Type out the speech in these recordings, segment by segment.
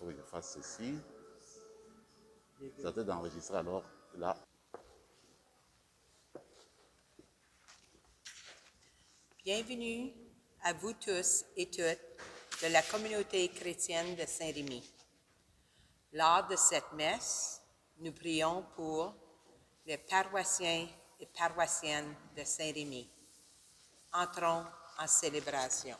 faut que je fasse ceci. J'attends d'enregistrer alors là. Bienvenue à vous tous et toutes de la communauté chrétienne de Saint-Rémy. Lors de cette messe, nous prions pour les paroissiens et paroissiennes de Saint-Rémy. Entrons en célébration.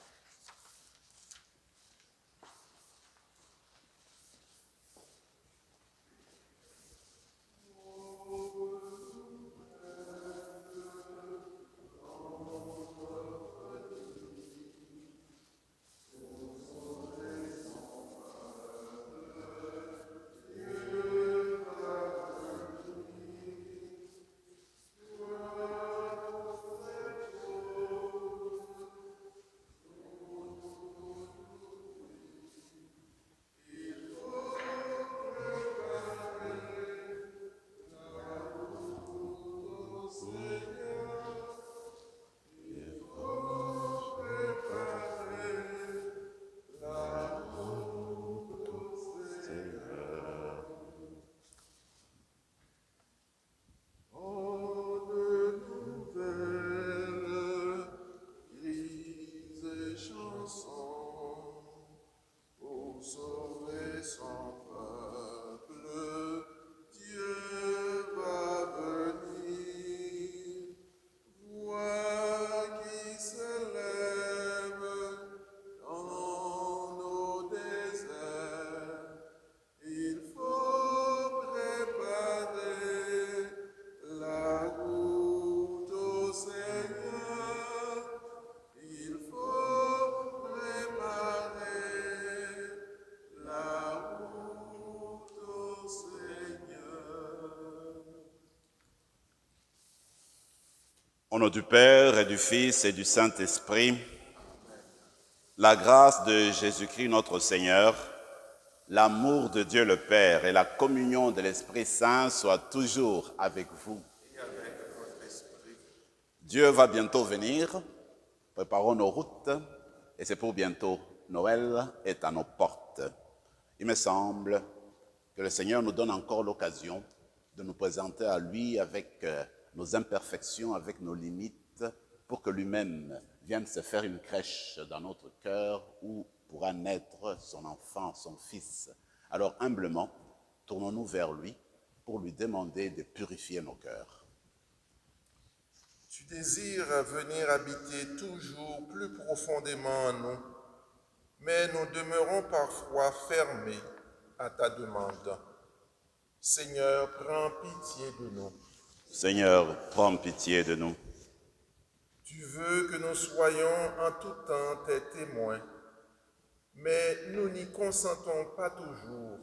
Au nom du Père et du Fils et du Saint-Esprit, la grâce de Jésus-Christ notre Seigneur, l'amour de Dieu le Père et la communion de l'Esprit Saint soient toujours avec vous. Dieu va bientôt venir, préparons nos routes et c'est pour bientôt. Noël est à nos portes. Il me semble que le Seigneur nous donne encore l'occasion de nous présenter à lui avec nos imperfections, avec nos limites, pour que lui-même vienne se faire une crèche dans notre cœur où pourra naître son enfant, son fils. Alors humblement, tournons-nous vers lui pour lui demander de purifier nos cœurs. Tu désires venir habiter toujours plus profondément en nous, mais nous demeurons parfois fermés à ta demande. Seigneur, prends pitié de nous. Seigneur, prends pitié de nous. Tu veux que nous soyons en tout temps tes témoins, mais nous n'y consentons pas toujours.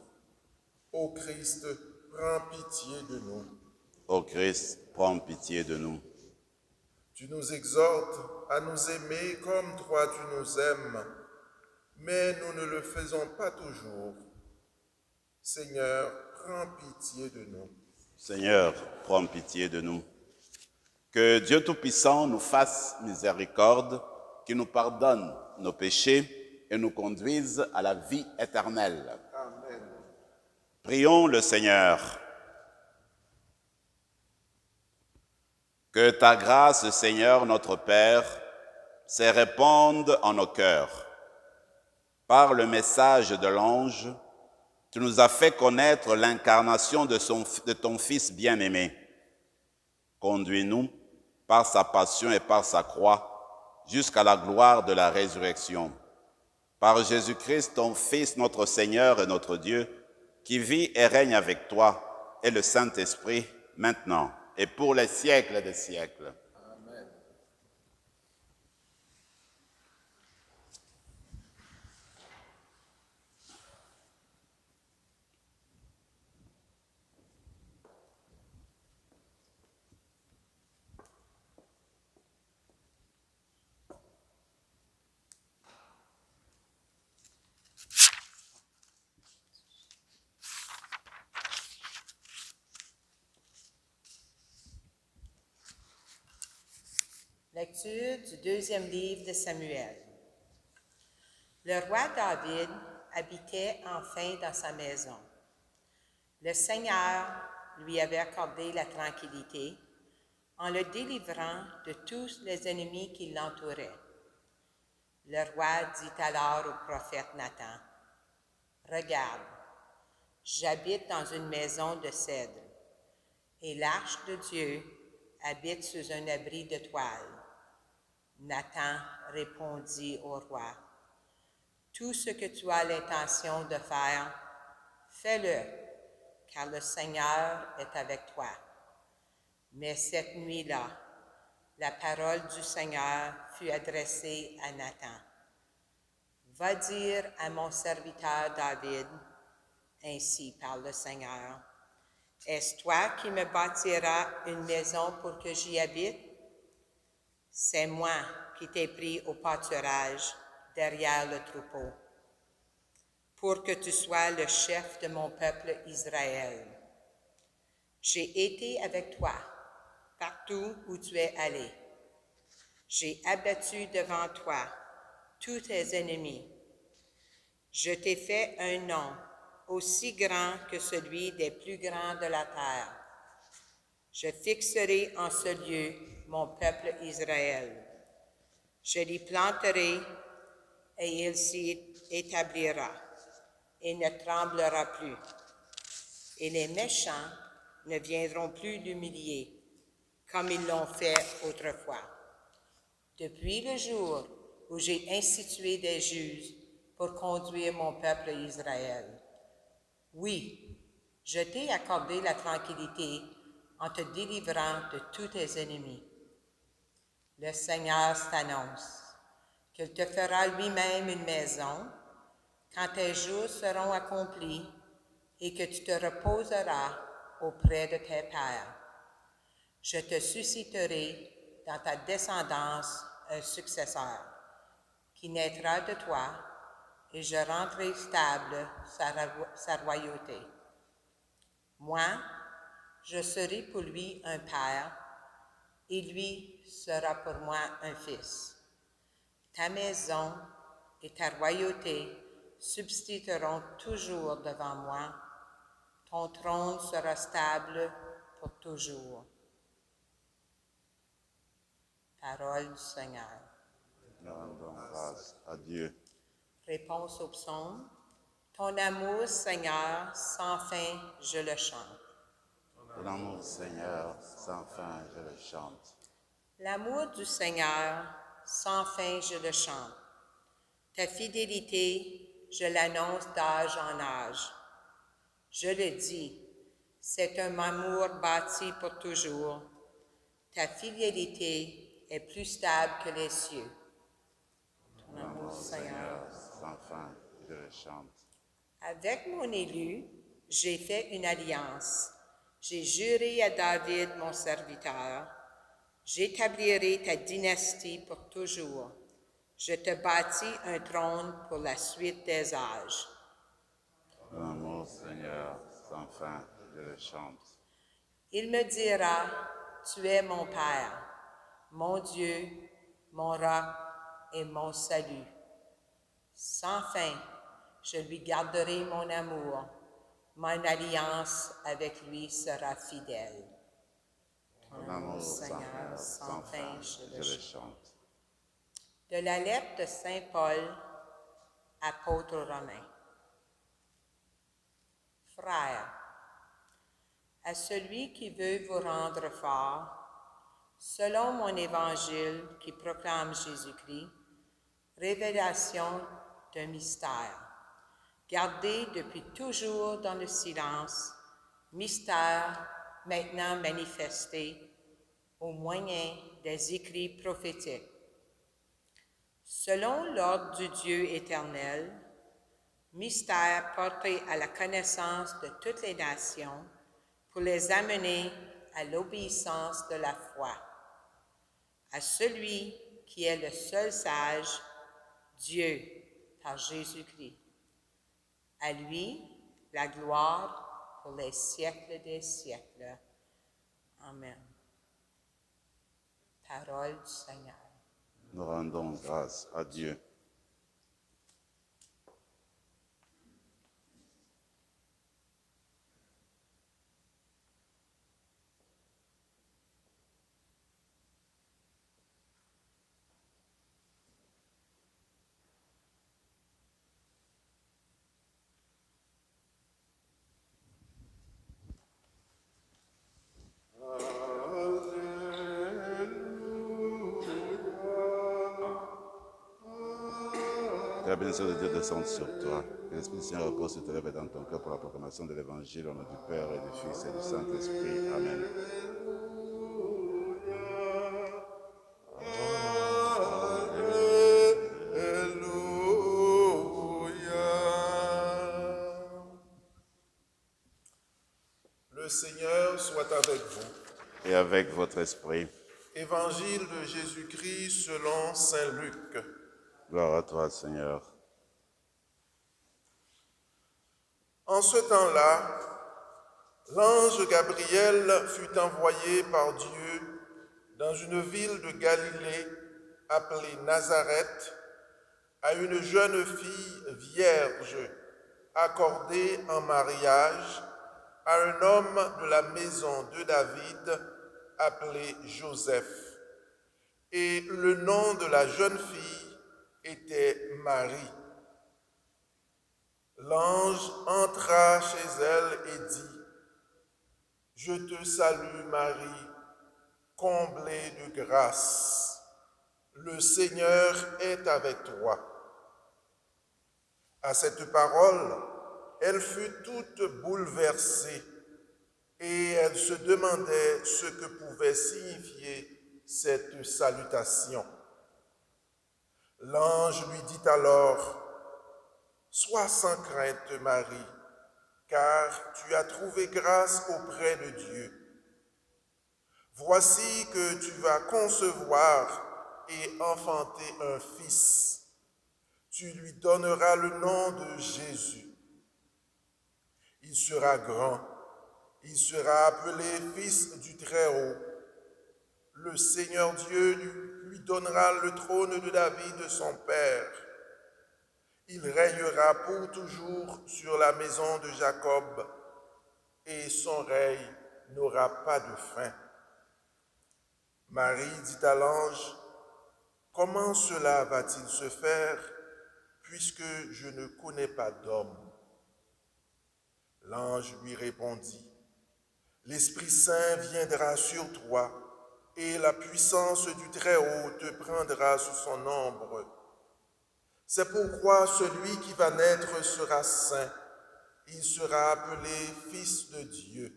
Ô Christ, prends pitié de nous. Ô Christ, prends pitié de nous. Tu nous exhortes à nous aimer comme toi tu nous aimes, mais nous ne le faisons pas toujours. Seigneur, prends pitié de nous. Seigneur, prends pitié de nous. Que Dieu Tout-Puissant nous fasse miséricorde, qu'il nous pardonne nos péchés et nous conduise à la vie éternelle. Amen. Prions le Seigneur. Que ta grâce, Seigneur notre Père, se répande en nos cœurs. Par le message de l'ange, tu nous as fait connaître l'incarnation de ton Fils bien-aimé. Conduis-nous par sa passion et par sa croix jusqu'à la gloire de la résurrection. Par Jésus-Christ, ton Fils, notre Seigneur et notre Dieu, qui vit et règne avec toi, et le Saint-Esprit, maintenant et pour les siècles des siècles. Amen. Lecture du deuxième livre de Samuel. Le roi David habitait enfin dans sa maison. Le Seigneur lui avait accordé la tranquillité en le délivrant de tous les ennemis qui l'entouraient. Le roi dit alors au prophète Nathan, « Regarde, j'habite dans une maison de cèdre, et l'arche de Dieu habite sous un abri de toile. » Nathan répondit au roi, « Tout ce que tu as l'intention de faire, fais-le, car le Seigneur est avec toi. » Mais cette nuit-là, la parole du Seigneur fut adressée à Nathan. « Va dire à mon serviteur David, ainsi parle le Seigneur, est-ce toi qui me bâtiras une maison pour que j'y habite? C'est moi qui t'ai pris au pâturage derrière le troupeau, pour que tu sois le chef de mon peuple Israël. J'ai été avec toi partout où tu es allé. J'ai abattu devant toi tous tes ennemis. Je t'ai fait un nom aussi grand que celui des plus grands de la terre. Je fixerai en ce lieu mon peuple Israël. Je l'y planterai et il s'y établira et ne tremblera plus. Et les méchants ne viendront plus l'humilier comme ils l'ont fait autrefois. Depuis le jour où j'ai institué des juges pour conduire mon peuple Israël. Oui, je t'ai accordé la tranquillité en te délivrant de tous tes ennemis. Le Seigneur t'annonce qu'il te fera lui-même une maison quand tes jours seront accomplis et que tu te reposeras auprès de tes pères. Je te susciterai dans ta descendance un successeur qui naîtra de toi et je rendrai stable sa royauté. Moi, je serai pour lui un père et lui sera pour moi un fils. Ta maison et ta royauté subsisteront toujours devant moi. Ton trône sera stable pour toujours. Parole du Seigneur. Nous rendons grâce à Dieu. Réponse au psaume. Ton amour, Seigneur, sans fin, je le chante. Ton amour, Seigneur, sans fin, je le chante. L'amour du Seigneur, sans fin, je le chante. Ta fidélité, je l'annonce d'âge en âge. Je le dis, c'est un amour bâti pour toujours. Ta fidélité est plus stable que les cieux. Ton amour, Seigneur. Sans fin, je le chante. Avec mon élu, j'ai fait une alliance. J'ai juré à David, mon serviteur. J'établirai ta dynastie pour toujours. Je te bâtis un trône pour la suite des âges. Ton amour, Seigneur, sans fin, je le chante. Il me dira, tu es mon Père, mon Dieu, mon roc et mon salut. Sans fin, je lui garderai mon amour. Mon alliance avec lui sera fidèle. Ton amour, Seigneur, sans fin, je le chante. De la lettre de Saint Paul, apôtre romain. Frères, à celui qui veut vous rendre fort, selon mon évangile qui proclame Jésus-Christ, révélation d'un mystère, gardé depuis toujours dans le silence, mystère maintenant manifesté au moyen des écrits prophétiques. Selon l'ordre du Dieu éternel, mystère porté à la connaissance de toutes les nations pour les amener à l'obéissance de la foi. À celui qui est le seul sage, Dieu, par Jésus-Christ. À lui, la gloire pour les siècles des siècles. Amen. Parole du Seigneur. Nous rendons grâce à Dieu. bénédiction de Dieu descende sur toi. Que l'Esprit du Seigneur repose sur tes lèvres et dans ton cœur pour la proclamation de l'Évangile au nom du Père et du Fils et du Saint-Esprit. Amen. Le Seigneur soit avec vous. Et avec votre esprit. Évangile de Jésus-Christ selon saint Luc. Gloire à toi, Seigneur. En ce temps-là, l'ange Gabriel fut envoyé par Dieu dans une ville de Galilée appelée Nazareth à une jeune fille vierge accordée en mariage à un homme de la maison de David appelé Joseph. Et le nom de la jeune fille était Marie. L'ange entra chez elle et dit : « Je te salue Marie, comblée de grâce. Le Seigneur est avec toi. » À cette parole, elle fut toute bouleversée et elle se demandait ce que pouvait signifier cette salutation. L'ange lui dit alors : « Sois sans crainte, Marie, car tu as trouvé grâce auprès de Dieu. Voici que tu vas concevoir et enfanter un fils. Tu lui donneras le nom de Jésus. Il sera grand, il sera appelé Fils du Très-Haut. Le Seigneur Dieu lui donnera le trône de David, son père. Il régnera pour toujours sur la maison de Jacob, et son règne n'aura pas de fin. » Marie dit à l'ange : « Comment cela va-t-il se faire, puisque je ne connais pas d'homme ?» L'ange lui répondit : « L'Esprit Saint viendra sur toi, et la puissance du Très-Haut te prendra sous son ombre. C'est pourquoi celui qui va naître sera saint, il sera appelé Fils de Dieu.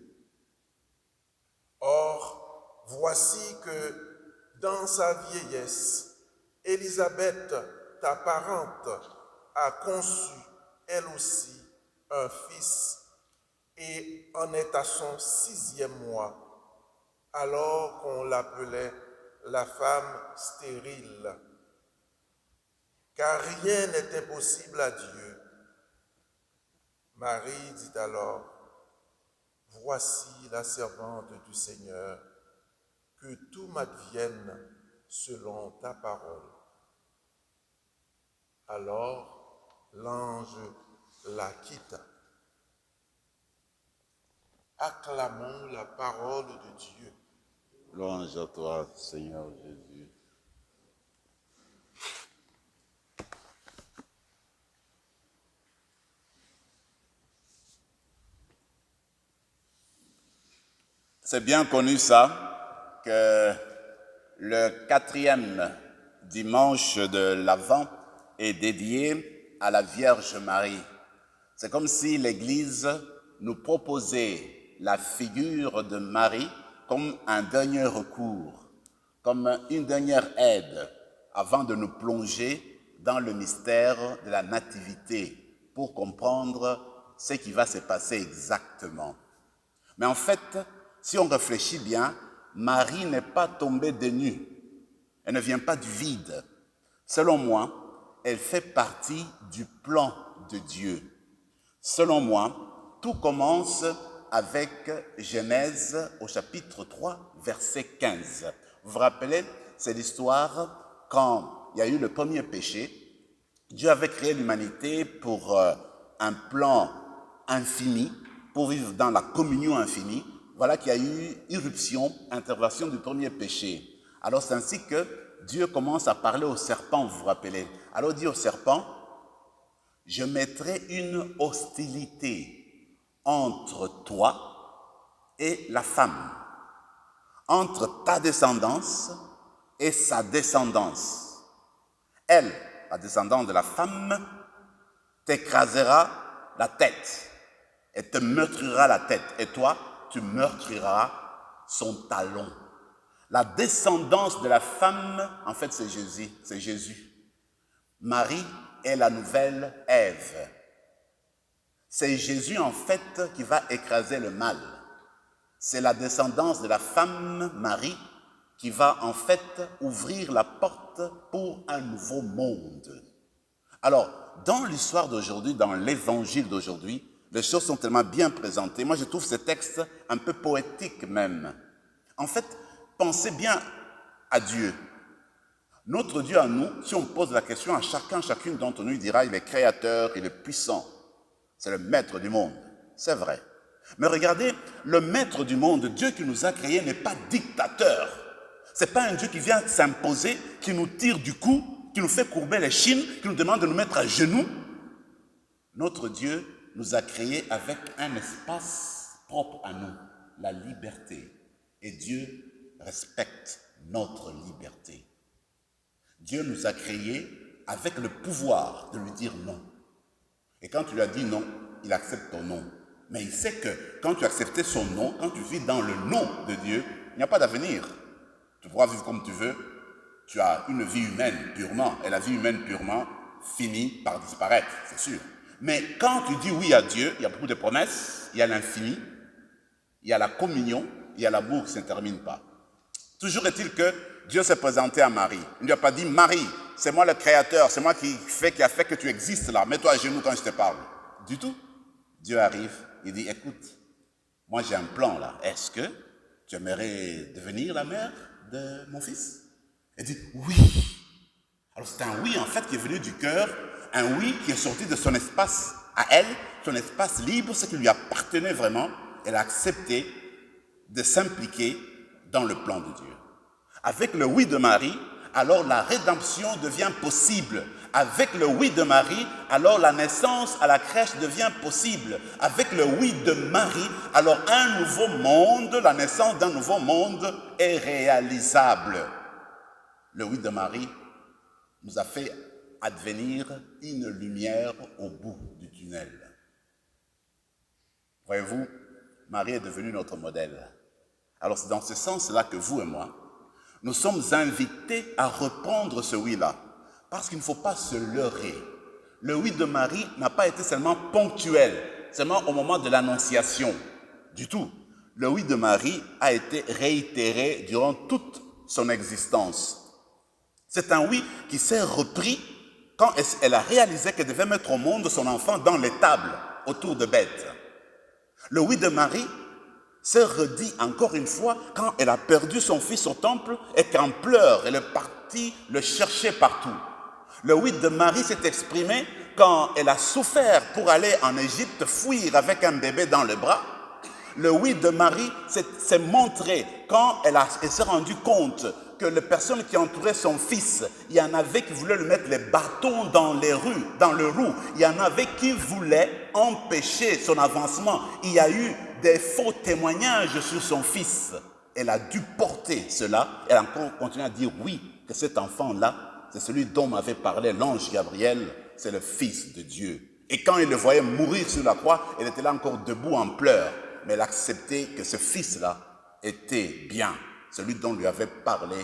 Or, voici que dans sa vieillesse, Élisabeth, ta parente, a conçu, elle aussi, un fils, et en est à son 6e mois, alors qu'on l'appelait la femme stérile. Car rien n'est impossible à Dieu. Marie dit alors : « Voici la servante du Seigneur, que tout m'advienne selon ta parole. » Alors l'ange la quitta. Acclamons la parole de Dieu. Louange à toi, Seigneur Jésus. C'est bien connu ça, que le 4e dimanche de l'Avent est dédié à la Vierge Marie. C'est comme si l'Église nous proposait la figure de Marie comme un dernier recours, comme une dernière aide avant de nous plonger dans le mystère de la nativité pour comprendre ce qui va se passer exactement. Mais en fait, si on réfléchit bien, Marie n'est pas tombée des nues. Elle ne vient pas du vide. Selon moi, elle fait partie du plan de Dieu. Selon moi, tout commence avec Genèse au chapitre 3, verset 15. Vous vous rappelez, c'est l'histoire quand il y a eu le premier péché. Dieu avait créé l'humanité pour un plan infini, pour vivre dans la communion infinie. Voilà qu'il y a eu irruption, intervention du premier péché. Alors c'est ainsi que Dieu commence à parler au serpent, vous vous rappelez. Alors il dit au serpent : « Je mettrai une hostilité entre toi et la femme, entre ta descendance et sa descendance. Elle la descendance de la femme, t'écrasera la tête et te meurtrira la tête. Et toi, tu meurtriras son talon. La descendance de la femme, en fait, c'est Jésus. Marie est la nouvelle Ève. C'est Jésus, en fait, qui va écraser le mal. C'est la descendance de la femme, Marie, qui va, en fait, ouvrir la porte pour un nouveau monde. Alors, dans l'histoire d'aujourd'hui, dans l'évangile d'aujourd'hui, les choses sont tellement bien présentées. Moi, je trouve ce texte un peu poétique même. En fait, pensez bien à Dieu. Notre Dieu à nous, si on pose la question à chacune d'entre nous, il dira, il est créateur, il est puissant. C'est le maître du monde. C'est vrai. Mais regardez, le maître du monde, Dieu qui nous a créés, n'est pas dictateur. Ce n'est pas un Dieu qui vient s'imposer, qui nous tire du cou, qui nous fait courber les chines, qui nous demande de nous mettre à genoux. Notre Dieu nous a créés avec un espace propre à nous, la liberté. Et Dieu respecte notre liberté. Dieu nous a créés avec le pouvoir de lui dire non. Et quand tu lui as dit non, il accepte ton non. Mais il sait que quand tu acceptes son non, quand tu vis dans le non de Dieu, il n'y a pas d'avenir. Tu pourras vivre comme tu veux. Tu as une vie humaine purement. Et la vie humaine purement finit par disparaître, c'est sûr. Mais quand tu dis oui à Dieu, il y a beaucoup de promesses, il y a l'infini, il y a la communion, il y a l'amour qui ne se termine pas. Toujours est-il que Dieu s'est présenté à Marie. Il ne lui a pas dit, Marie, c'est moi le créateur, c'est moi qui a fait que tu existes là, mets-toi à genoux quand je te parle. Du tout. Dieu arrive, il dit, écoute, moi j'ai un plan là, est-ce que tu aimerais devenir la mère de mon fils? Elle dit, oui. Alors c'est un oui en fait qui est venu du cœur, un oui qui est sorti de son espace à elle, son espace libre, ce qui lui appartenait vraiment. Elle a accepté de s'impliquer dans le plan de Dieu. Avec le oui de Marie, alors la rédemption devient possible. Avec le oui de Marie, alors la naissance à la crèche devient possible. Avec le oui de Marie, alors un nouveau monde, la naissance d'un nouveau monde est réalisable. Le oui de Marie nous a fait advenir une lumière au bout du tunnel. Voyez-vous, Marie est devenue notre modèle. Alors c'est dans ce sens-là que vous et moi, nous sommes invités à reprendre ce oui-là. Parce qu'il ne faut pas se leurrer. Le oui de Marie n'a pas été seulement ponctuel, seulement au moment de l'annonciation. Du tout. Le oui de Marie a été réitéré durant toute son existence. C'est un oui qui s'est repris quand elle a réalisé qu'elle devait mettre au monde son enfant dans l'étable, autour de bêtes. Le oui de Marie s'est redit encore une fois quand elle a perdu son fils au temple et qu'en pleurs, elle est partie le chercher partout. Le oui de Marie s'est exprimé quand elle a souffert pour aller en Égypte fuir avec un bébé dans les bras. Le oui de Marie s'est montré quand elle s'est rendue compte que les personnes qui entouraient son fils, il y en avait qui voulaient lui mettre les bâtons dans les roues, il y en avait qui voulaient empêcher son avancement. Il y a eu des faux témoignages sur son fils. Elle a dû porter cela. Elle a encore continué à dire oui, que cet enfant-là, c'est celui dont m'avait parlé l'ange Gabriel, c'est le Fils de Dieu. Et quand il le voyait mourir sur la croix, elle était là encore debout en pleurs. Mais elle acceptait que ce fils-là était bien, celui dont lui avait parlé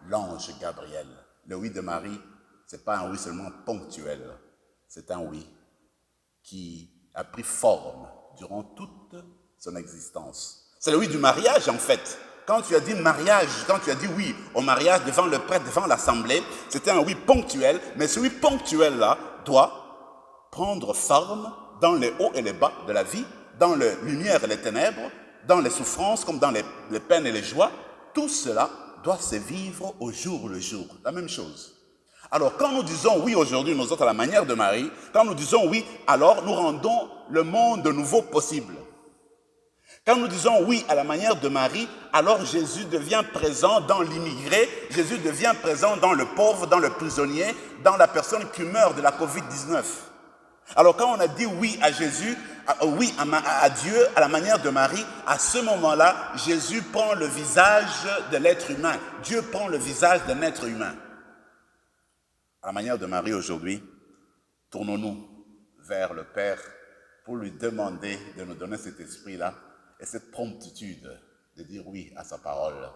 l'ange Gabriel. Le oui de Marie, ce n'est pas un oui seulement ponctuel, c'est un oui qui a pris forme durant toute son existence. C'est le oui du mariage en fait. Quand tu as dit mariage, quand tu as dit oui au mariage devant le prêtre, devant l'assemblée, c'était un oui ponctuel, mais ce oui ponctuel-là doit prendre forme dans les hauts et les bas de la vie, dans les lumières et les ténèbres, dans les souffrances comme dans les peines et les joies. Tout cela doit se vivre au jour le jour. La même chose. Alors, quand nous disons oui aujourd'hui, nous autres, à la manière de Marie, quand nous disons oui, alors nous rendons le monde nouveau possible. Quand nous disons oui à la manière de Marie, alors Jésus devient présent dans l'immigré, Jésus devient présent dans le pauvre, dans le prisonnier, dans la personne qui meurt de la Covid-19. Alors quand on a dit oui à Jésus, oui à Dieu, à la manière de Marie, à ce moment-là, Jésus prend le visage de l'être humain. Dieu prend le visage d'un être humain. À la manière de Marie aujourd'hui, tournons-nous vers le Père pour lui demander de nous donner cet esprit-là et cette promptitude de dire oui à sa parole.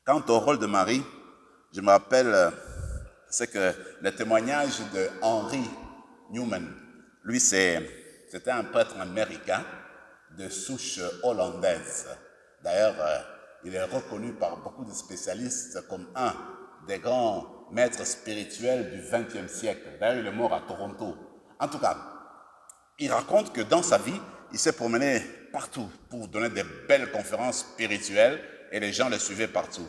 Quant au rôle de Marie, je me rappelle, c'est que le témoignage de Henry Newman, lui c'était un prêtre américain de souche hollandaise. D'ailleurs, il est reconnu par beaucoup de spécialistes comme un des grands maîtres spirituels du XXe siècle. D'ailleurs, il est mort à Toronto. En tout cas, il raconte que dans sa vie, il s'est promené partout pour donner des belles conférences spirituelles et les gens le suivaient partout.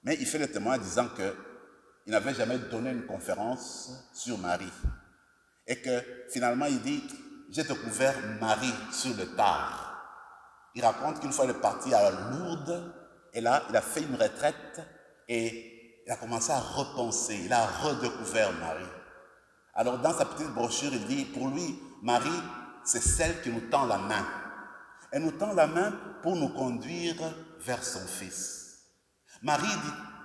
Mais il fait le témoin disant qu'il n'avait jamais donné une conférence sur Marie. Et que finalement, il dit, j'ai découvert Marie sur le tard. Il raconte qu'une fois il est parti à Lourdes, et là, il a fait une retraite et il a commencé à repenser, il a redécouvert Marie. Alors, dans sa petite brochure, il dit, pour lui, Marie, c'est celle qui nous tend la main. Elle nous tend la main pour nous conduire vers son Fils. Marie,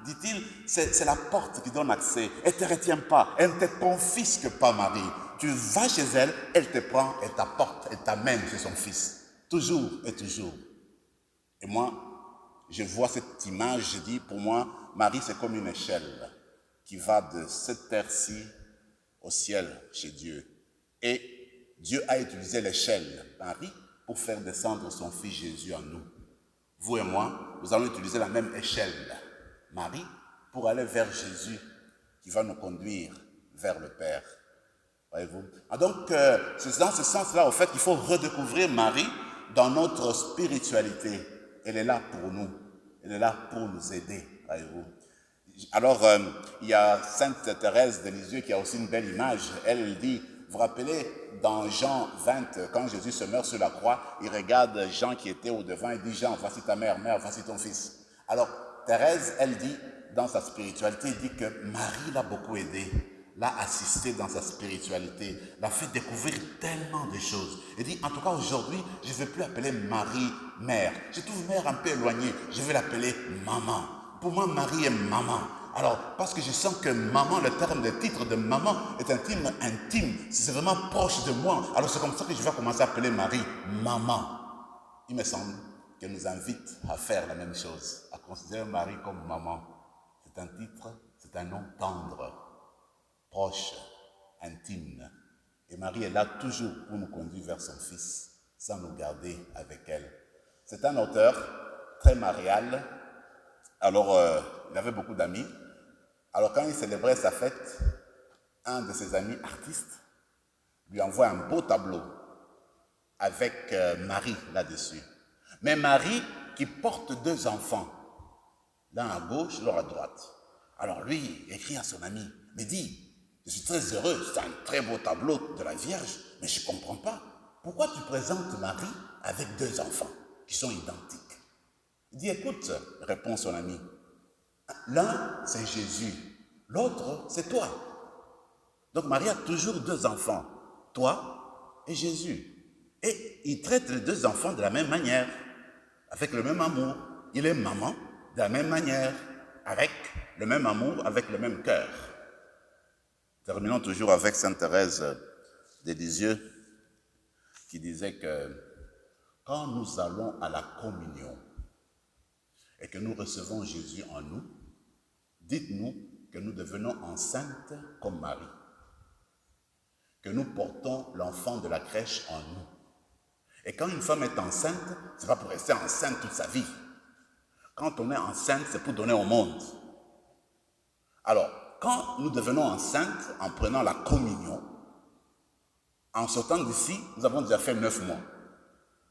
dit-il, c'est la porte qui donne accès. Elle ne te retient pas, elle ne te confisque pas, Marie. Tu vas chez elle, elle te prend, elle t'apporte, elle t'amène chez son Fils. Toujours et toujours. Et moi, je vois cette image, je dis, pour moi, Marie, c'est comme une échelle qui va de cette terre-ci au ciel chez Dieu. Et Dieu a utilisé l'échelle, Marie, pour faire descendre son Fils Jésus en nous. Vous et moi, nous allons utiliser la même échelle, Marie, pour aller vers Jésus, qui va nous conduire vers le Père. Voyez-vous? Donc, c'est dans ce sens-là, au fait, qu'il faut redécouvrir Marie dans notre spiritualité. Elle est là pour nous. Elle est là pour nous aider, voyez-vous. Alors, il y a Sainte Thérèse de Lisieux qui a aussi une belle image. Elle dit, vous vous rappelez, dans Jean 20, quand Jésus se meurt sur la croix, il regarde Jean qui était au devant et dit, Jean, voici ta mère, mère, voici ton fils. Alors, Thérèse, elle dit, dans sa spiritualité, elle dit que Marie l'a beaucoup aidé, l'a assisté dans sa spiritualité, l'a fait découvrir tellement de choses. Elle dit, en tout cas, aujourd'hui, je ne vais plus appeler Marie mère. Je trouve mère un peu éloignée, je vais l'appeler maman. Pour moi, Marie est maman. Alors, parce que je sens que maman, le terme de titre de maman est un terme intime, c'est vraiment proche de moi. Alors, c'est comme ça que je vais commencer à appeler Marie maman. Il me semble qu'elle nous invite à faire la même chose, à considérer Marie comme maman. C'est un titre, c'est un nom tendre, proche, intime. Et Marie est là toujours pour nous conduire vers son Fils, sans nous garder avec elle. C'est un auteur très marial. Alors, il avait beaucoup d'amis. Alors, quand il célébrait sa fête, un de ses amis artistes lui envoie un beau tableau avec Marie là-dessus. Mais Marie qui porte deux enfants, l'un à gauche, l'autre à droite. Alors lui, il écrit à son ami, mais dit, je suis très heureux, c'est un très beau tableau de la Vierge, mais je ne comprends pas. Pourquoi tu présentes Marie avec deux enfants qui sont identiques? Il dit, écoute, répond son ami, l'un c'est Jésus, l'autre c'est toi. Donc Marie a toujours deux enfants, toi et Jésus. Et il traite les deux enfants de la même manière, avec le même amour. Il est maman de la même manière, avec le même amour, avec le même cœur. Terminons toujours avec Sainte Thérèse de Lisieux, qui disait que quand nous allons à la communion et que nous recevons Jésus en nous, dites-nous que nous devenons enceintes comme Marie, que nous portons l'enfant de la crèche en nous. Et quand une femme est enceinte, ce n'est pas pour rester enceinte toute sa vie. Quand on est enceinte, c'est pour donner au monde. Alors, quand nous devenons enceintes en prenant la communion, en sortant d'ici, nous avons déjà fait 9 mois.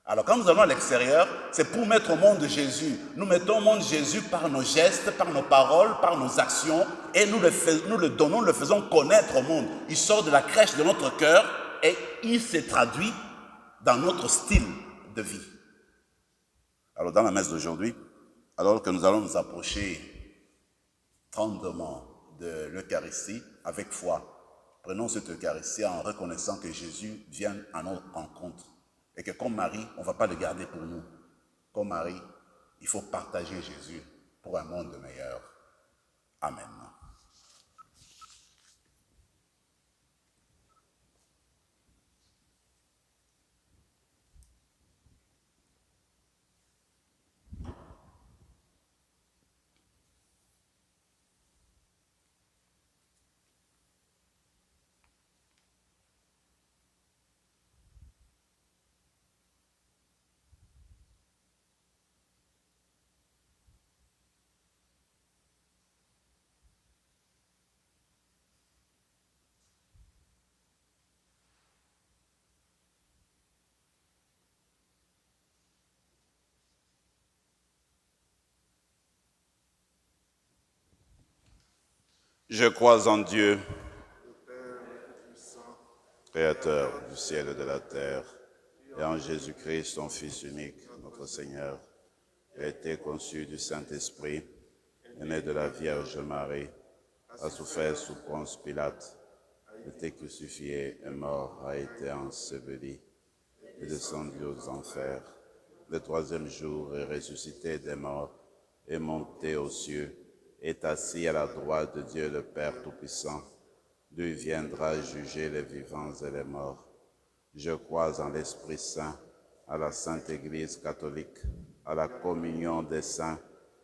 Alors, quand nous allons à l'extérieur, c'est pour mettre au monde Jésus. Nous mettons au monde Jésus par nos gestes, par nos paroles, par nos actions, et nous le donnons, nous le faisons connaître au monde. Il sort de la crèche de notre cœur et il se traduit dans notre style de vie. Alors, dans la messe d'aujourd'hui, alors que nous allons nous approcher tendrement de l'Eucharistie avec foi, prenons cette Eucharistie en reconnaissant que Jésus vient à notre rencontre et que comme Marie, on ne va pas le garder pour nous. Comme Marie, il faut partager Jésus pour un monde meilleur. Amen. Je crois en Dieu, Créateur du ciel et de la terre, et en Jésus-Christ, son Fils unique, notre Seigneur, qui a été conçu du Saint-Esprit, est né de la Vierge Marie, a souffert sous Ponce Pilate, a été crucifié, est mort, a été enseveli, est descendu aux enfers. Le troisième jour est ressuscité des morts, est monté aux cieux, est assis à la droite de Dieu le Père Tout-Puissant. D'où il viendra juger les vivants et les morts. Je crois en l'Esprit Saint, à la Sainte Église catholique, à la communion des saints,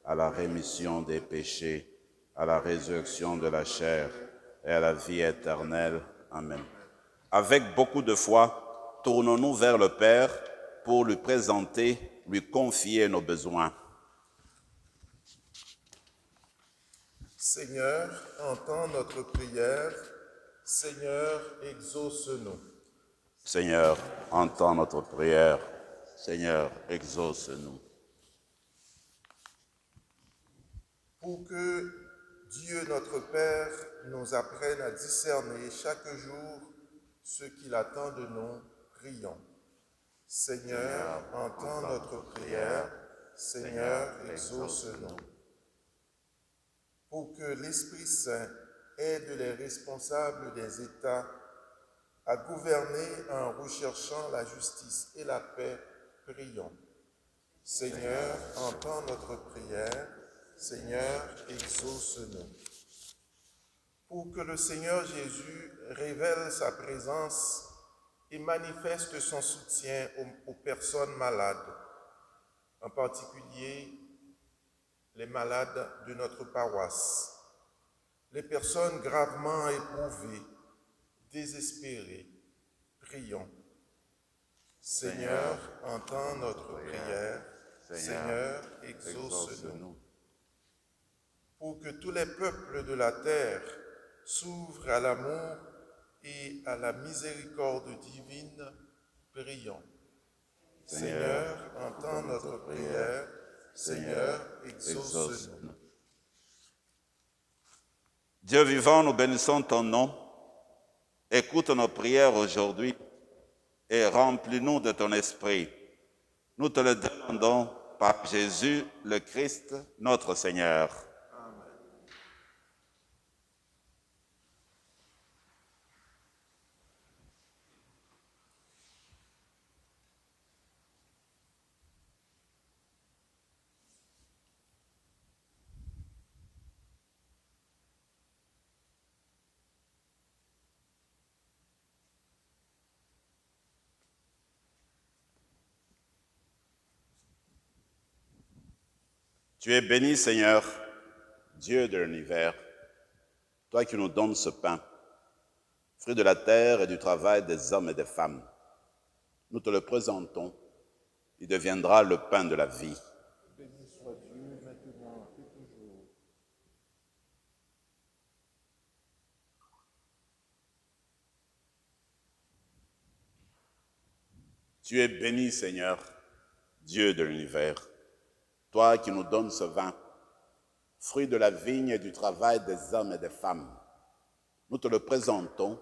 à la rémission des péchés, à la résurrection de la chair et à la vie éternelle. Amen. Avec beaucoup de foi, tournons-nous vers le Père pour lui présenter, lui confier nos besoins. Seigneur, entends notre prière. Seigneur, exauce-nous. Seigneur, entends notre prière. Seigneur, exauce-nous. Pour que Dieu notre Père nous apprenne à discerner chaque jour ce qu'il attend de nous, prions. Seigneur, entends notre prière. Seigneur, exauce-nous. Pour que l'Esprit Saint aide les responsables des États à gouverner en recherchant la justice et la paix, prions. Seigneur, entends notre prière. Seigneur, exauce-nous. Pour que le Seigneur Jésus révèle sa présence et manifeste son soutien aux personnes malades, en particulier les malades de notre paroisse, les personnes gravement éprouvées, désespérées, prions. Seigneur, entends notre prière. Seigneur, exauce-nous. Pour que tous les peuples de la terre s'ouvrent à l'amour et à la miséricorde divine, prions. Seigneur, entends notre prière. Seigneur, exauce-nous. Dieu vivant, nous bénissons ton nom. Écoute nos prières aujourd'hui et remplis-nous de ton esprit. Nous te le demandons par Jésus le Christ, notre Seigneur. Tu es béni, Seigneur, Dieu de l'univers, toi qui nous donnes ce pain, fruit de la terre et du travail des hommes et des femmes. Nous te le présentons, il deviendra le pain de la vie. Béni soit Dieu, maintenant et toujours. Tu es béni, Seigneur, Dieu de l'univers, toi qui nous donnes ce vin, fruit de la vigne et du travail des hommes et des femmes. Nous te le présentons,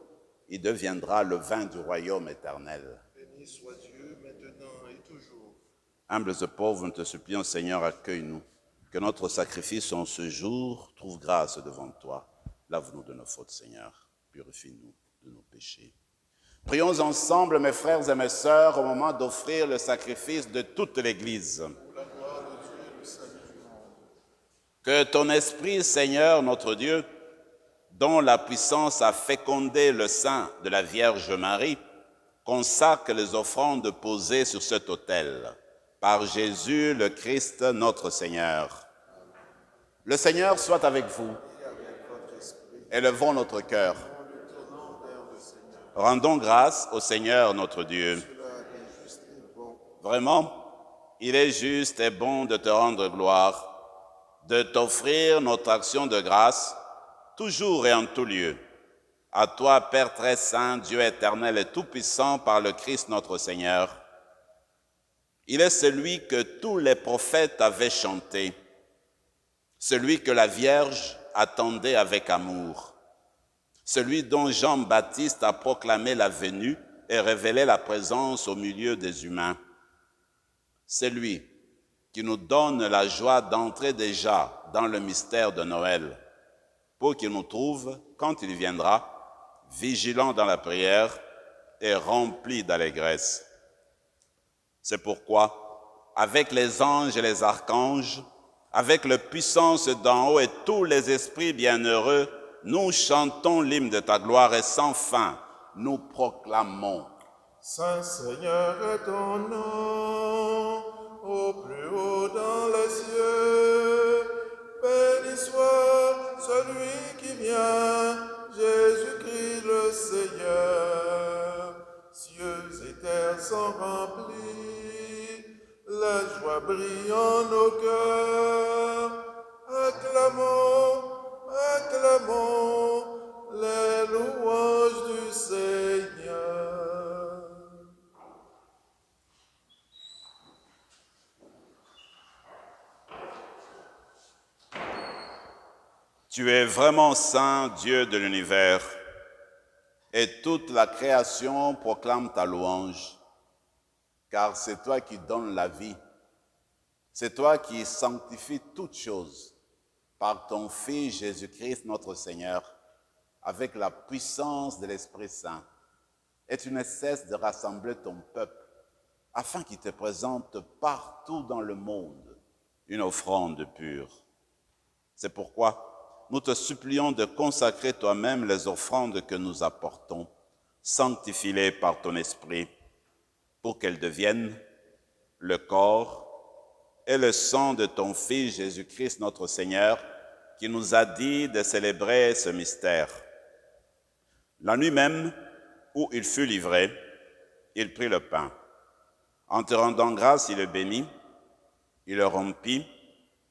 il deviendra le vin du royaume éternel. Béni soit Dieu, maintenant et toujours. Humbles et pauvres, nous te supplions, Seigneur, accueille-nous. Que notre sacrifice en ce jour trouve grâce devant toi. Lave-nous de nos fautes, Seigneur. Purifie-nous de nos péchés. Prions ensemble, mes frères et mes sœurs, au moment d'offrir le sacrifice de toute l'Église. Que ton esprit, Seigneur, notre Dieu, dont la puissance a fécondé le sein de la Vierge Marie, consacre les offrandes posées sur cet autel. Par Jésus le Christ, notre Seigneur. Le Seigneur soit avec vous. Élevons notre cœur. Rendons grâce au Seigneur notre Dieu. Vraiment, il est juste et bon de te rendre gloire, de t'offrir notre action de grâce, toujours et en tout lieu. À toi, Père très saint, Dieu éternel et tout-puissant, par le Christ notre Seigneur. Il est celui que tous les prophètes avaient chanté, celui que la Vierge attendait avec amour. Celui dont Jean-Baptiste a proclamé la venue et révélé la présence au milieu des humains. C'est lui qui nous donne la joie d'entrer déjà dans le mystère de Noël, pour qu'il nous trouve, quand il viendra, vigilants dans la prière et remplis d'allégresse. C'est pourquoi, avec les anges et les archanges, avec la puissance d'en haut et tous les esprits bienheureux, nous chantons l'hymne de ta gloire et sans fin, nous proclamons. Saint Seigneur est ton nom, au plus haut dans les cieux. Béni soit celui qui vient, Jésus-Christ le Seigneur. Cieux et terre sont remplis, la joie brille en nos cœurs. Acclamons, acclamons les louanges du Seigneur. Tu es vraiment saint, Dieu de l'univers, et toute la création proclame ta louange, car c'est toi qui donnes la vie. C'est toi qui sanctifies toutes choses par ton Fils Jésus-Christ notre Seigneur, avec la puissance de l'Esprit Saint. Et tu ne cesses de rassembler ton peuple, afin qu'il te présente partout dans le monde une offrande pure. C'est pourquoi nous te supplions de consacrer toi-même les offrandes que nous apportons. Sanctifie-les par ton Esprit, pour qu'elles deviennent le corps et le sang de ton Fils Jésus-Christ notre Seigneur, qui nous a dit de célébrer ce mystère. La nuit même où il fut livré, il prit le pain. En te rendant grâce, il le bénit, il le rompit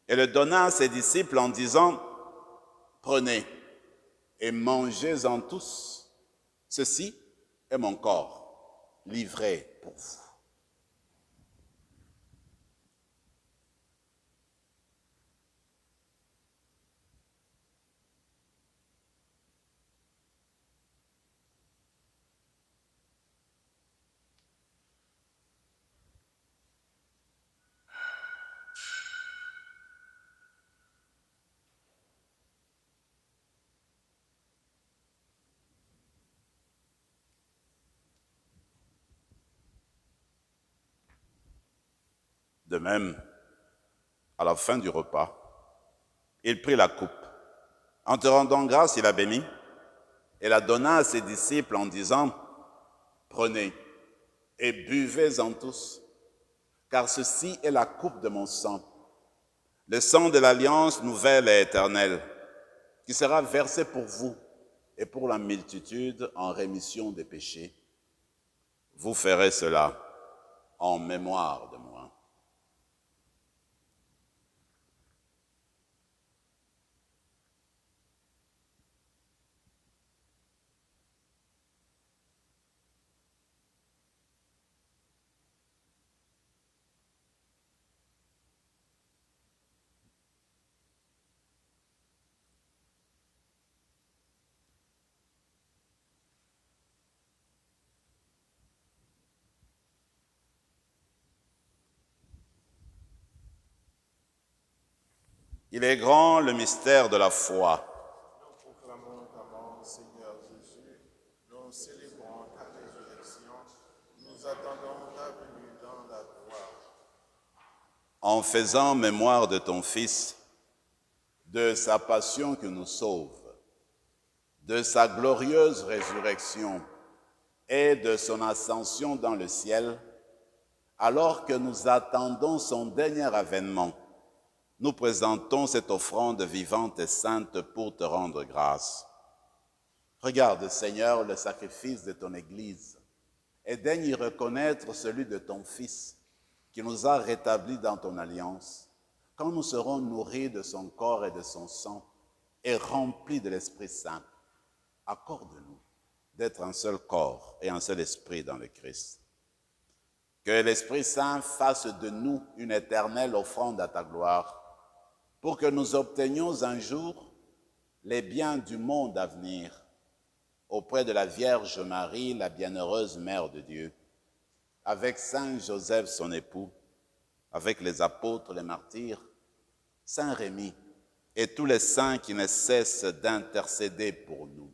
et le donna à ses disciples en disant: prenez et mangez-en tous. Ceci est mon corps, livré pour vous. De même, à la fin du repas, il prit la coupe. En te rendant grâce, il la bénit et la donna à ses disciples en disant: prenez et buvez-en tous, car ceci est la coupe de mon sang, le sang de l'alliance nouvelle et éternelle, qui sera versé pour vous et pour la multitude en rémission des péchés. Vous ferez cela en mémoire de moi. Il est grand le mystère de la foi. Nous proclamons ta mort, Seigneur Jésus. Nous célébrons ta résurrection. Nous attendons ta venue dans la gloire. En faisant mémoire de ton Fils, de sa passion qui nous sauve, de sa glorieuse résurrection et de son ascension dans le ciel, alors que nous attendons son dernier avènement, nous présentons cette offrande vivante et sainte pour te rendre grâce. Regarde, Seigneur, le sacrifice de ton Église et daigne y reconnaître celui de ton Fils qui nous a rétablis dans ton alliance, quand nous serons nourris de son corps et de son sang et remplis de l'Esprit Saint. Accorde-nous d'être un seul corps et un seul esprit dans le Christ. Que l'Esprit Saint fasse de nous une éternelle offrande à ta gloire, pour que nous obtenions un jour les biens du monde à venir auprès de la Vierge Marie, la bienheureuse Mère de Dieu, avec Saint Joseph, son époux, avec les apôtres, les martyrs, Saint Rémy et tous les saints qui ne cessent d'intercéder pour nous.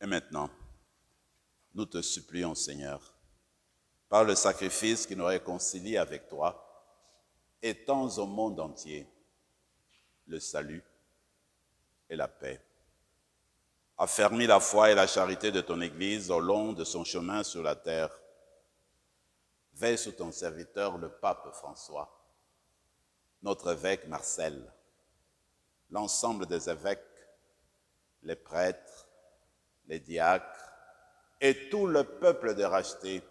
Et maintenant, nous te supplions, Seigneur, par le sacrifice qui nous réconcilie avec toi, étends au monde entier le salut et la paix. Affermis la foi et la charité de ton Église au long de son chemin sur la terre. Veille sur ton serviteur, le pape François, notre évêque Marcel, l'ensemble des évêques, les prêtres, les diacres et tout le peuple de racheté.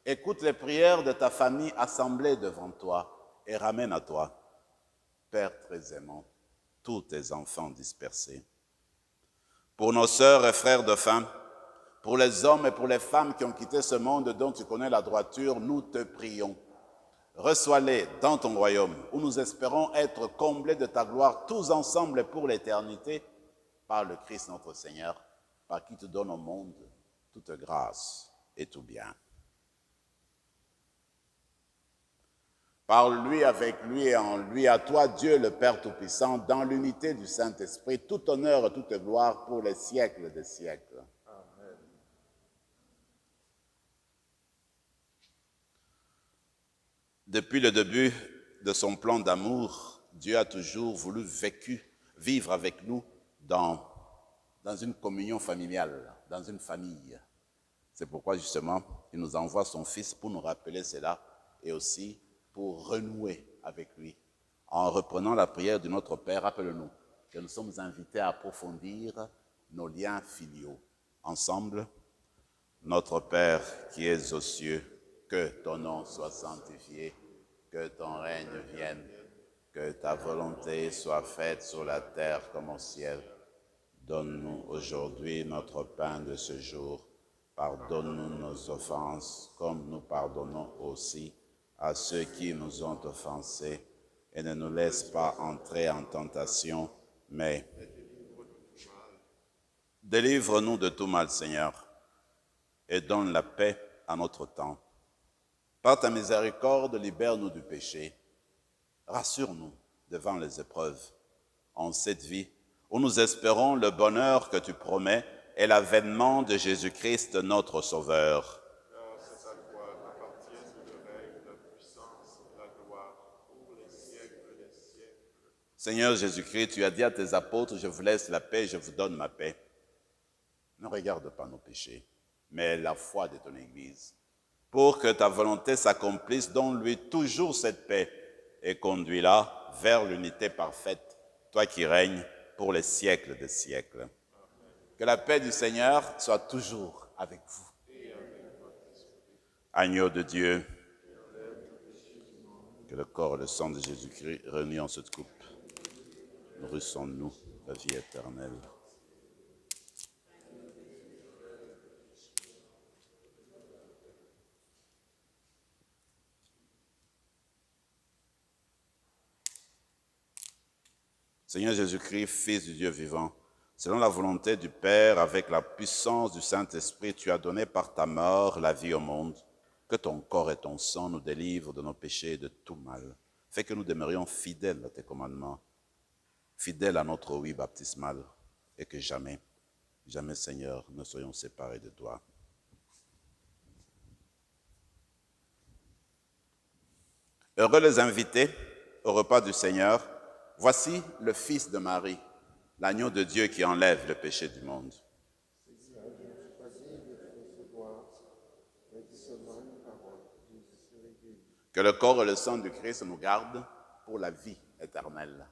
Écoute les prières de ta famille assemblée devant toi et ramène à toi, Père très aimant, tous tes enfants dispersés. Pour nos sœurs et frères de faim, pour les hommes et pour les femmes qui ont quitté ce monde dont tu connais la droiture, nous te prions. Reçois-les dans ton royaume, où nous espérons être comblés de ta gloire, tous ensemble pour l'éternité, par le Christ notre Seigneur, par qui tu donnes au monde toute grâce et tout bien. Par lui, avec lui et en lui, à toi, Dieu le Père Tout-Puissant, dans l'unité du Saint-Esprit, tout honneur et toute gloire pour les siècles des siècles. Amen. Depuis le début de son plan d'amour, Dieu a toujours voulu vivre avec nous dans une communion familiale, dans une famille. C'est pourquoi justement, il nous envoie son Fils pour nous rappeler cela et aussi pour renouer avec lui. En reprenant la prière de notre Père, rappelle-nous que nous sommes invités à approfondir nos liens filiaux. Ensemble, notre Père qui es aux cieux, que ton nom soit sanctifié, que ton règne vienne, que ta volonté soit faite sur la terre comme au ciel. Donne-nous aujourd'hui notre pain de ce jour. Pardonne-nous nos offenses, comme nous pardonnons aussi à ceux qui nous ont offensés. Et ne nous laisse pas entrer en tentation, mais délivre-nous de tout mal, Seigneur, et donne la paix à notre temps. Par ta miséricorde, libère-nous du péché. Rassure-nous devant les épreuves en cette vie où nous espérons le bonheur que tu promets et l'avènement de Jésus-Christ, notre Sauveur. Car c'est à toi qu'appartiennent le règne, la puissance et la gloire pour les siècles des siècles. Seigneur Jésus-Christ, tu as dit à tes apôtres, je vous laisse la paix, je vous donne ma paix. Ne regarde pas nos péchés, mais la foi de ton Église, pour que ta volonté s'accomplisse, donne-lui toujours cette paix et conduis-la vers l'unité parfaite, toi qui règnes pour les siècles des siècles. Amen. Que la paix du Seigneur soit toujours avec vous. Agneau de Dieu, que le corps et le sang de Jésus-Christ réunis en cette coupe nourrissent en nous la vie éternelle. Seigneur Jésus-Christ, Fils du Dieu vivant, selon la volonté du Père, avec la puissance du Saint-Esprit, tu as donné par ta mort la vie au monde. Que ton corps et ton sang nous délivrent de nos péchés et de tout mal. Fais que nous demeurions fidèles à tes commandements, fidèles à notre oui baptismal, et que jamais, jamais, Seigneur, ne soyons séparés de toi. Heureux les invités au repas du Seigneur. Voici le Fils de Marie, l'agneau de Dieu qui enlève le péché du monde. Que le corps et le sang du Christ nous gardent pour la vie éternelle.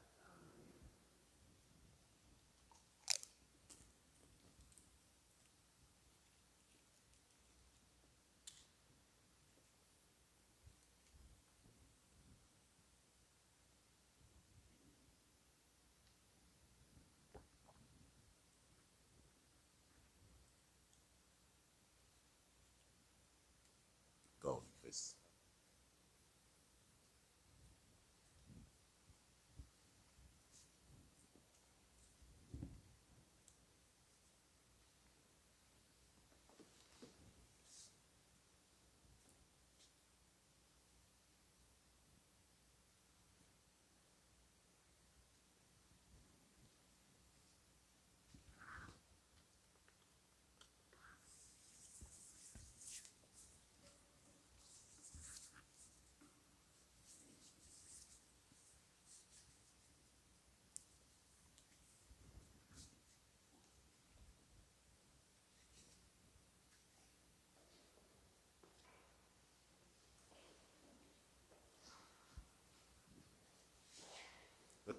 Corps du Christ.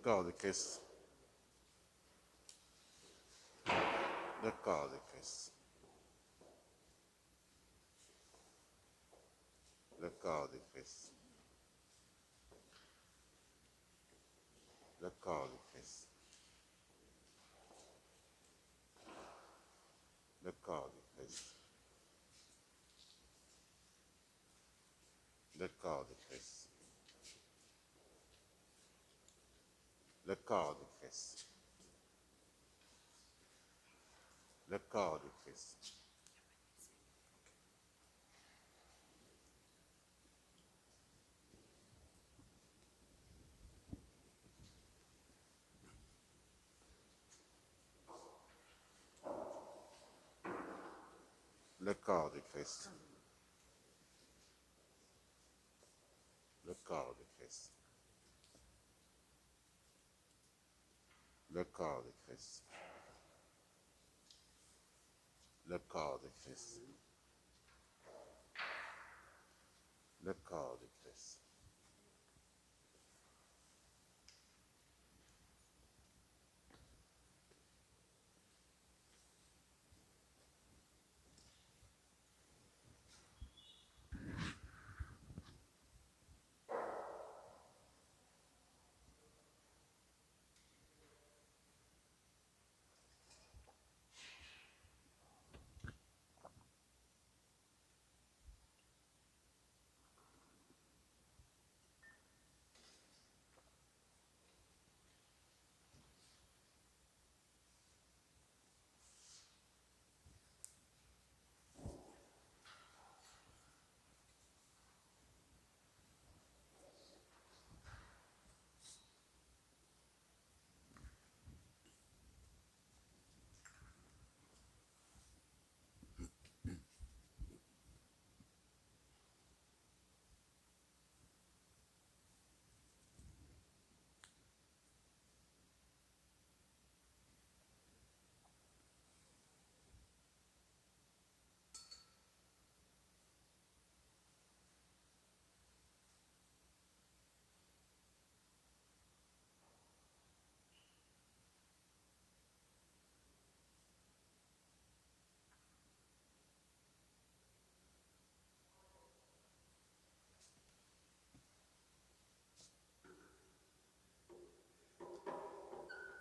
corps de Christ. Le corps de Christ. Le corps de Christ. Le corps de Christ. Le corps de Christ. Le corps de Christ. Le corps de Christ. Le corps de Christ. Le corps de Christ. Le corps de Christ. Le corps de Christ. Le corps de Christ. Le corps de Christ.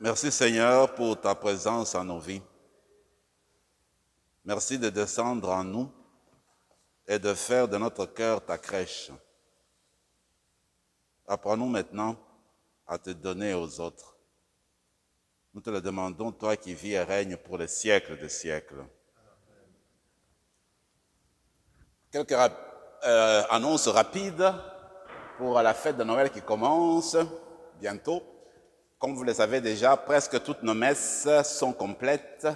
Merci Seigneur pour ta présence en nos vies. Merci de descendre en nous et de faire de notre cœur ta crèche. Apprends-nous maintenant à te donner aux autres. Nous te le demandons, toi qui vis et règnes pour les siècles des siècles. Quelques annonces rapides pour la fête de Noël qui commence bientôt. Comme vous le savez déjà, presque toutes nos messes sont complètes.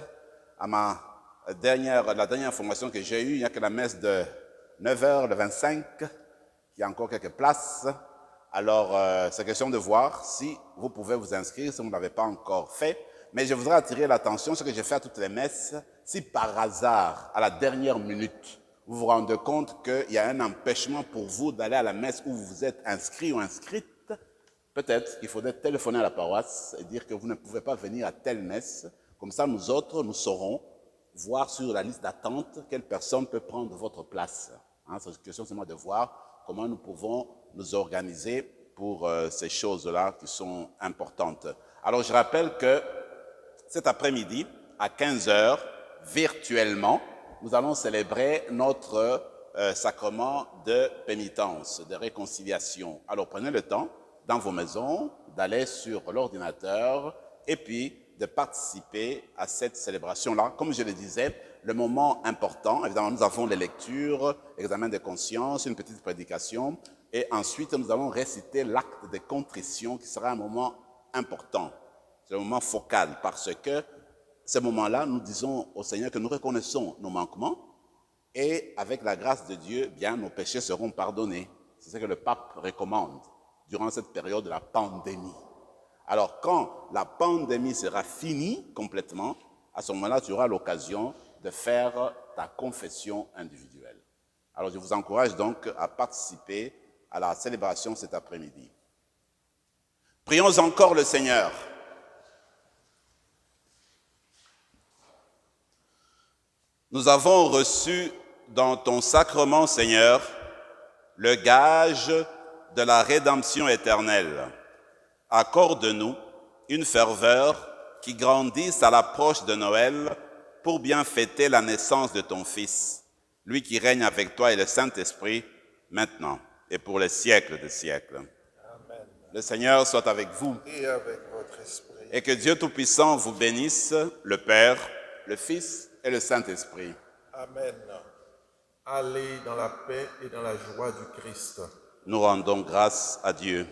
À la dernière information que j'ai eue, il n'y a que la messe de 9h le 25, qui a encore quelques places. Alors, c'est question de voir si vous pouvez vous inscrire, si vous ne l'avez pas encore fait. Mais je voudrais attirer l'attention, ce que j'ai fait à toutes les messes, si par hasard, à la dernière minute, vous vous rendez compte qu'il y a un empêchement pour vous d'aller à la messe où vous vous êtes inscrit ou inscrite, peut-être qu'il faudrait téléphoner à la paroisse et dire que vous ne pouvez pas venir à telle messe. Comme ça, nous autres, nous saurons voir sur la liste d'attente quelle personne peut prendre votre place. C'est une question seulement de voir comment nous pouvons nous organiser pour ces choses-là qui sont importantes. Alors, je rappelle que cet après-midi, à 15h, virtuellement, nous allons célébrer notre sacrement de pénitence, de réconciliation. Alors, prenez le temps dans vos maisons, d'aller sur l'ordinateur et puis de participer à cette célébration-là. Comme je le disais, le moment important, évidemment, nous avons les lectures, l'examen de conscience, une petite prédication, et ensuite nous allons réciter l'acte de contrition qui sera un moment important. C'est un moment focal parce que ce moment-là, nous disons au Seigneur que nous reconnaissons nos manquements et avec la grâce de Dieu, bien, nos péchés seront pardonnés. C'est ce que le pape recommande durant cette période de la pandémie. Alors, quand la pandémie sera finie complètement, à ce moment-là, tu auras l'occasion de faire ta confession individuelle. Alors, je vous encourage donc à participer à la célébration cet après-midi. Prions encore le Seigneur. Nous avons reçu dans ton sacrement, Seigneur, le gage de la rédemption éternelle. Accorde-nous une ferveur qui grandisse à l'approche de Noël pour bien fêter la naissance de ton Fils, lui qui règne avec toi et le Saint-Esprit, maintenant et pour les siècles des siècles. Amen. Le Seigneur soit avec vous Et avec votre esprit. et que Dieu Tout-Puissant vous bénisse, le Père, le Fils et le Saint-Esprit. Amen. Allez dans la paix et dans la joie du Christ. Nous rendons grâce à Dieu.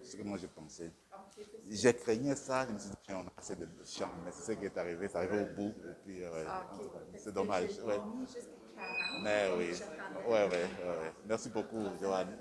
Ce que moi j'ai pensé. J'ai craigné ça, je me suis dit, tiens, on a assez de chants, mais c'est ce qui est arrivé, c'est arrivé au bout, et puis c'est dommage. Ouais. Mais oui, ouais. Merci beaucoup, Joanne.